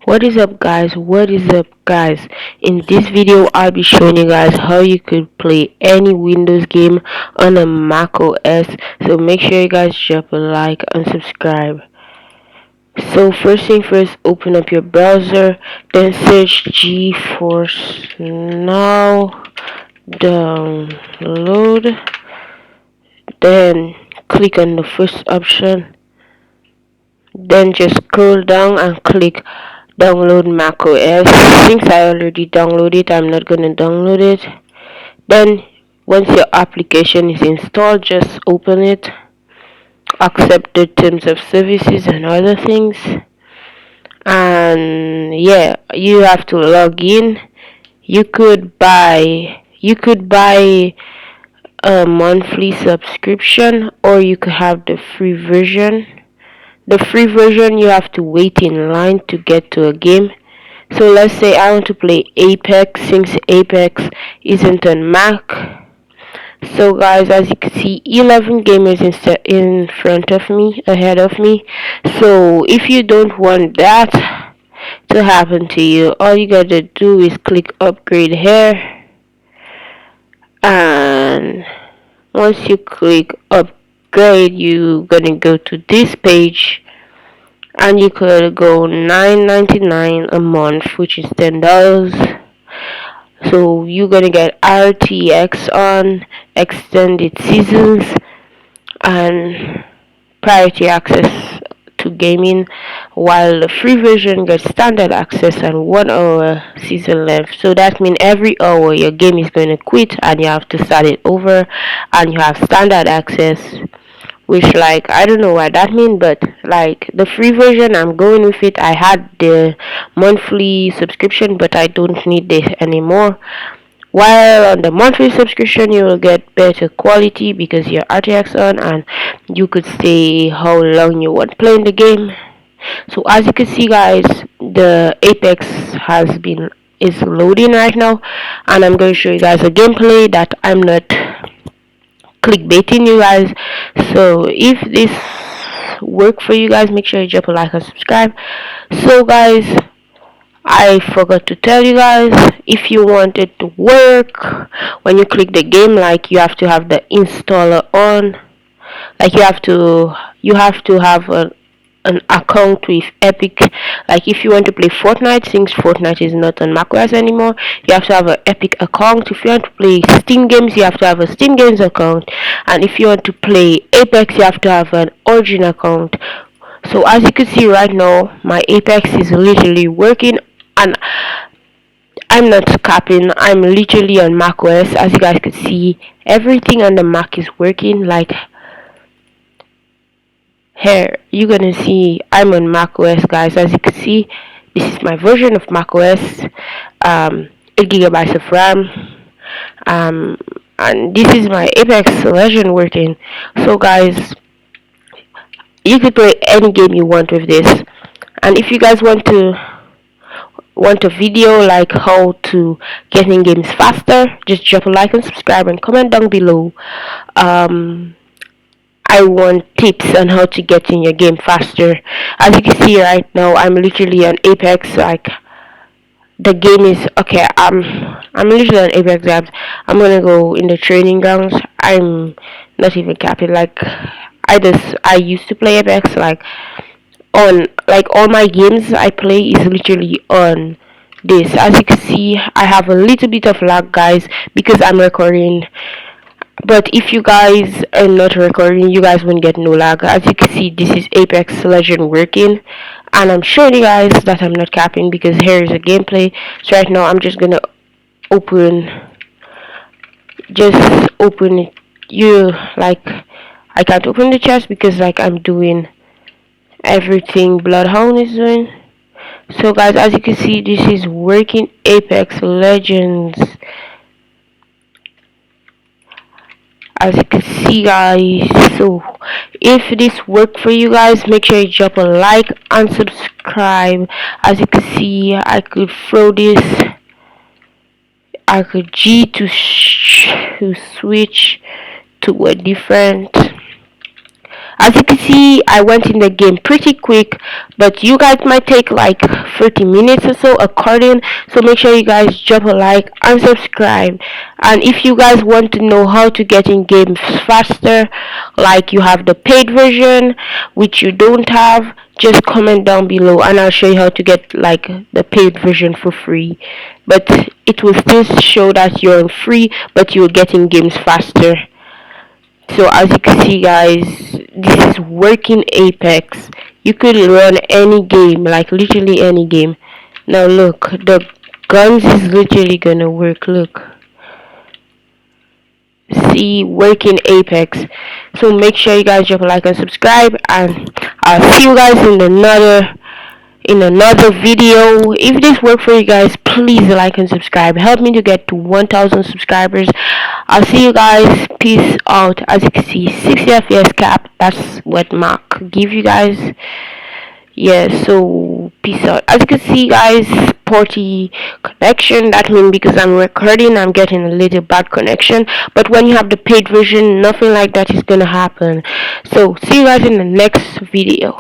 What is up guys, in this video I'll be showing you guys how you could play any Windows game on a Mac OS. So make sure you guys drop a like and subscribe. So first thing first, open up your browser, then search Geforce now, download, then click on the first option, then just scroll down and click download macOS. Since I already downloaded it, I'm not gonna download it. Then once your application is installed, just open it, accept the terms of services and other things, and yeah, you have to log in. You could buy a monthly subscription, or you could have the free version. The free version, you have to wait in line to get to a game. So let's say I want to play Apex, since Apex isn't on Mac. So guys, as you can see, 11 gamers in front of me, ahead of me. So if you don't want that to happen to you, all you gotta do is click upgrade here, and once you click upgrade, you gonna go to this page, and you could go $9.99 a month, which is $10. So you're gonna get RTX on, extended seasons, and priority access to gaming, while the free version gets standard access and 1 hour season length. So that means every hour your game is going to quit and you have to start it over, and you have standard access, which, like, I don't know what that means, but like the free version, I'm going with it. I had the monthly subscription, but I don't need this anymore. While on the monthly subscription, you will get better quality because you're RTX on, and you could stay how long you want playing the game. So as you can see guys, the Apex is loading right now, and I'm going to show you guys a gameplay that I'm not clickbaiting you guys. So if this work for you guys, make sure you drop a like and subscribe. So guys, I forgot to tell you guys, if you want it to work, when you click the game, like, you have to have the installer on. Like, you have to have an account with Epic. Like, if you want to play Fortnite, since Fortnite is not on macOS anymore, you have to have an Epic account. If you want to play Steam games, you have to have a Steam games account. And if you want to play Apex, you have to have an Origin account. So as you can see right now, my Apex is literally working, and I'm not capping. I'm literally on macOS. As you guys can see, everything on the Mac is working. Like, here you're gonna see I'm on macOS, guys. As you can see, this is my version of macOS. 8 gigabytes of RAM. Um, and this is my Apex Legend working. So guys, you could play any game you want with this. And if you guys want a video like how to get in games faster, just drop a like and subscribe and comment down below. I want tips on how to get in your game faster. As you can see right now, I'm literally on Apex. Like, the game is okay. I'm literally on Apex, guys. I'm gonna go in the training grounds. I'm not even capping. Like, I used to play Apex, like, on, like, all my games I play is literally on this. As you can see, I have a little bit of lag, guys, because I'm recording. But if you guys are not recording, you guys won't get no lag. As you can see, this is Apex Legend working, and I'm showing you guys that I'm not capping because here is a gameplay. So right now I'm just gonna open it. You, like, I can't open the chest because, like, I'm doing everything Bloodhound is doing. So guys, as you can see, this is working Apex Legends. As you can see guys, so if this worked for you guys, make sure you drop a like and subscribe. As you can see, I could throw this, I could G to switch to a different. As you can see, I went in the game pretty quick, but you guys might take like 30 minutes or so according. So make sure you guys drop a like and subscribe. And if you guys want to know how to get in games faster, like you have the paid version which you don't have, just comment down below and I'll show you how to get like the paid version for free. But it will still show that you're on free, but you're getting games faster. So as you can see guys, this is working Apex. You could run any game, like literally any game. Now look, the guns is literally gonna work. Look, see, working Apex. So make sure you guys drop a like and subscribe, and I'll see you guys in another video. If this worked for you guys, please like and subscribe. Help me to get to 1,000 subscribers. I'll see you guys. Peace out. As you can see, 60 FPS cap. That's what Mark give you guys. Yeah, so peace out. As you can see guys, spotty connection. That means because I'm recording, I'm getting a little bad connection. But when you have the paid version, nothing like that is gonna happen. So see you guys in the next video.